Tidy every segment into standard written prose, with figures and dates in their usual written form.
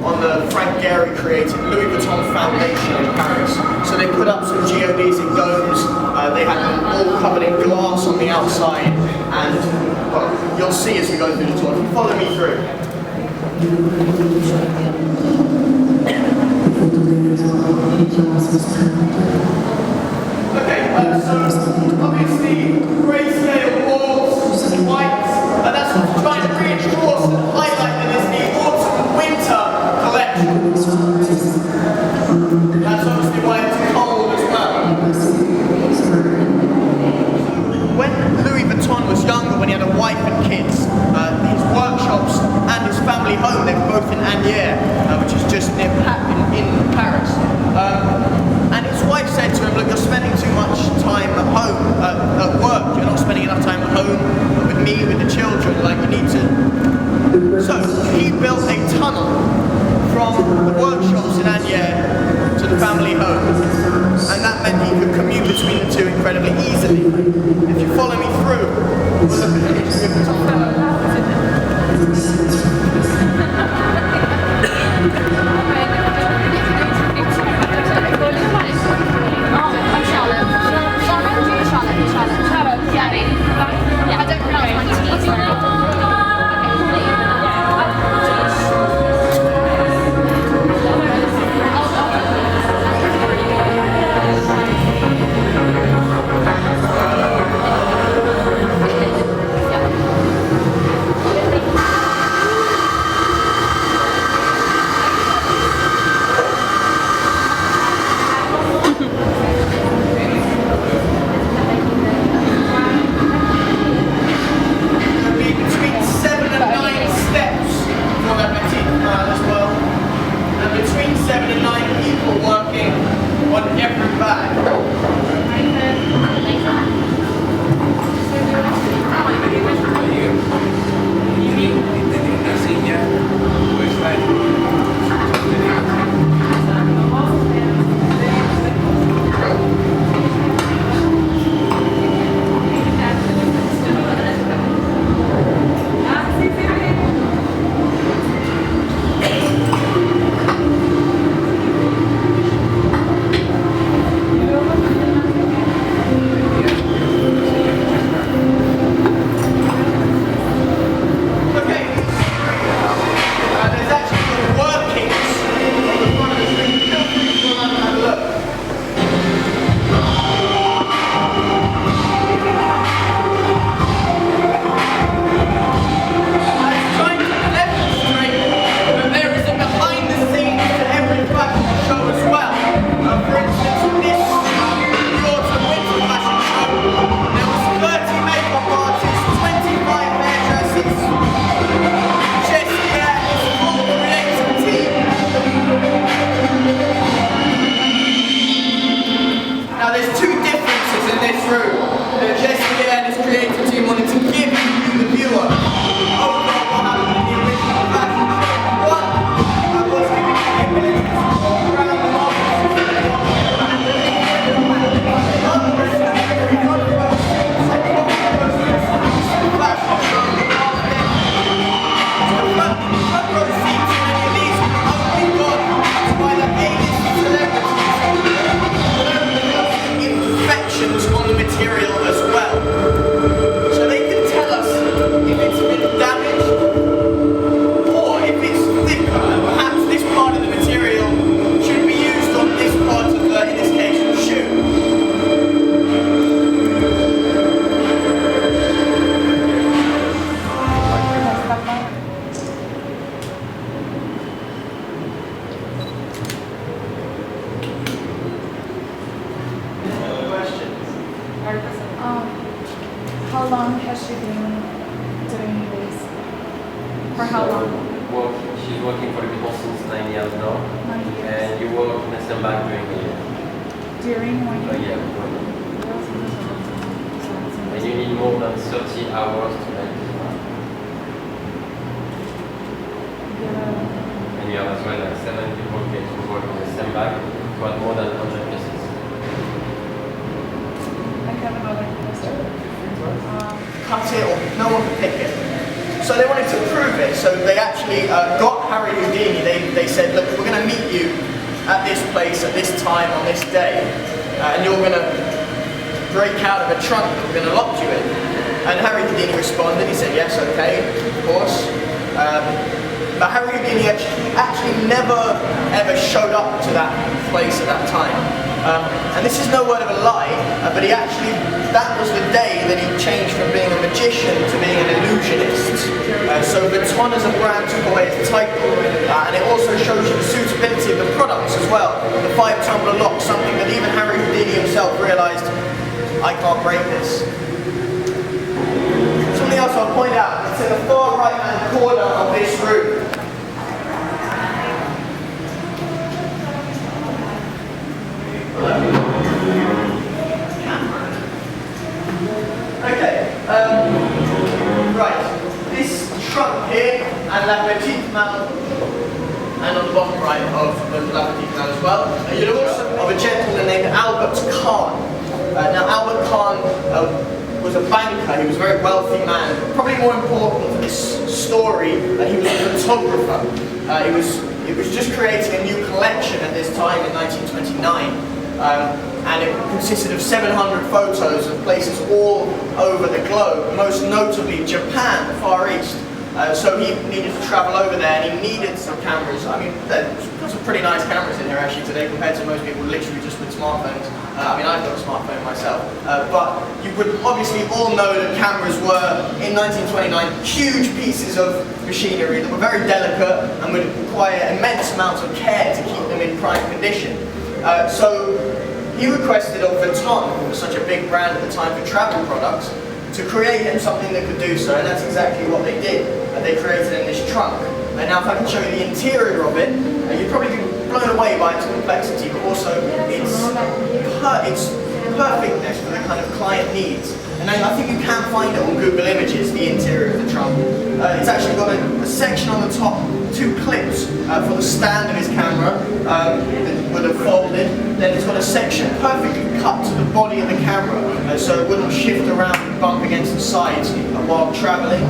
on the Frank Gehry created Louis Vuitton Foundation in Paris. So they put up some geodesic domes, they had them all covered in glass on the outside, and well, you'll see as we go through the tour. Follow me through. Okay, so obviously grayscale walls, white, and that's trying to reinforce and highlight that it's the autumn-winter collection. That's obviously why it's cold as well. When Louis Vuitton was younger, when he had a wife and kids, his workshops and his family home, they were both in Agnières, which is just near in Paris. And his wife said to him, look, you're spending too much time at home, at work, you're not spending enough time at home with me, with the children, like you need to. So he built a tunnel from the workshops in Agnières to the family home, and that meant he could commute between the two incredibly easily. If you follow me through, we'll look at the history of the tunnel. How long has she been doing this? For how long? Well, she's working for the people since 9 years now. 9 years. And you work in the same bank during a year. During 1 year? Yeah. And you need more than 30 hours to make this one. Yeah. And you have as well like 7 people who work in the same bank who have more than 100 pieces. I have another question. Cut it or no one could pick it. So they wanted to prove it, so they actually got Harry Houdini, they they said, look, we're going to meet you at this place, at this time, on this day, and you're going to break out of a trunk that we're going to lock you in. And Harry Houdini responded, he said, yes, okay, of course. But Harry Houdini actually never ever showed up to that place at that time. And this is no word of a lie, but that was the day that he changed from being a magician to being an illusionist. So Vuitton as a brand took away its title, and it also shows you the suitability of the products as well. The 5-tumbler lock, something that even Harry Houdini himself realised, I can't break this. Something else I'll point out, it's in the far right hand corner of this room. Okay, right, this trunk here, and La Petite Malle, and on the bottom right of the La Petite Malle as well, you'll also of a gentleman named Albert Kahn. Now Albert Kahn was a banker, he was a very wealthy man. Probably more important for this story, he was a photographer. He was just creating a new collection at this time in 1929. And it consisted of 700 photos of places all over the globe, most notably Japan, the Far East. So he needed to travel over there, and he needed some cameras. I mean, there's some pretty nice cameras in here actually today compared to most people literally just with smartphones. I mean, I've got a smartphone myself. But you would obviously all know that cameras were, in 1929, huge pieces of machinery that were very delicate and would require immense amounts of care to keep them in prime condition. So he requested of Vuitton, who was such a big brand at the time for travel products, to create him something that could do so, and that's exactly what they did. They created him this trunk. And now if I can show you the interior of it, you'd probably be blown away by its complexity, but also its perfectness for the kind of client needs. And I think you can find it on Google Images, the interior of the trunk. It's actually got a section on the top, 2 clips for the stand of his camera that would have folded. Then it's got a section perfectly cut to the body of the camera so it wouldn't shift around and bump against the sides while travelling.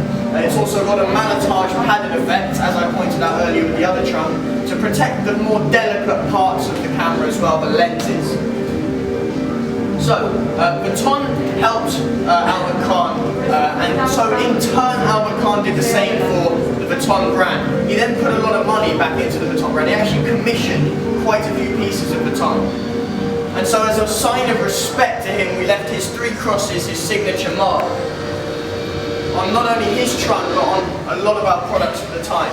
It's also got a malletage padded effect, as I pointed out earlier with the other trunk, to protect the more delicate parts of the camera as well, the lenses. So, Vuitton helped Albert Kahn, and so in turn Albert Kahn did the same for the Vuitton brand. He then put a lot of money back into the Vuitton brand. He actually commissioned quite a few pieces of Vuitton. And so as a sign of respect to him, we left his 3 crosses, his signature mark, on not only his trunk, but on a lot of our products for the time.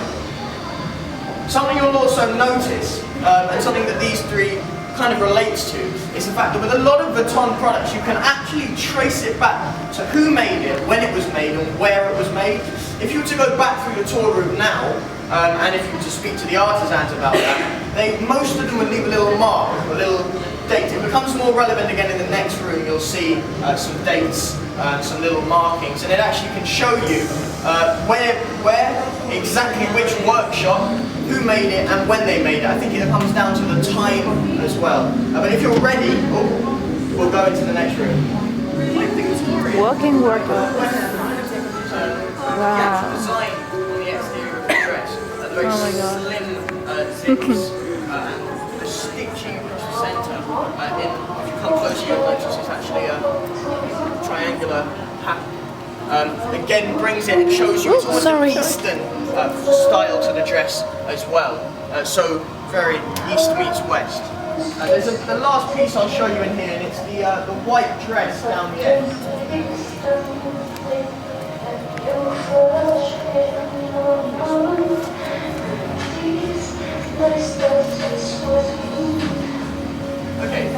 Something you'll also notice, and something that these 3 kind of relates to, is the fact that with a lot of Vuitton products you can actually trace it back to who made it, when it was made, and where it was made. If you were to go back through the tour route now, and if you were to speak to the artisans about that, most of them would leave a little mark, a little date. It becomes more relevant again in the next room. You'll see some dates, some little markings, and it actually can show you where, exactly which workshop, who made it, and when they made it. I think it comes down to the time as well. But if you're ready, we'll go into the next room. Walking workout. Wow. Design on the exterior of the dress. Very Oh my God. slim zips, and the stitching across the centre. If you come closer, you'll notice it's actually a triangular pattern. Again, brings it and shows you it's almost a Eastern style to the dress as well. So very East meets West. There's the last piece I'll show you in here, and it's the white dress down the end. Okay,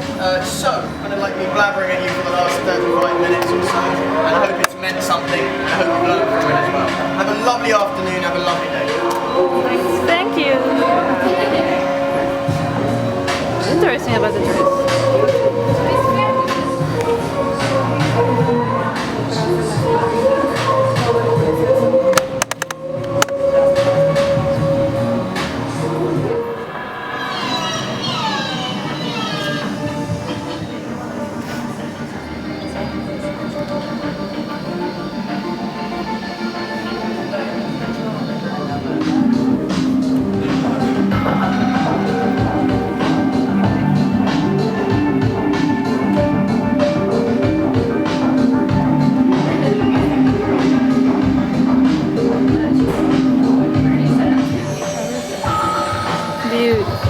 so kind of like me blabbering at you for the last 35 minutes or so, and I hope it's meant something, and I hope you've learned from it as well. Have a lovely afternoon, have a lovely day. Thank you. Interesting about the dress. Beautiful.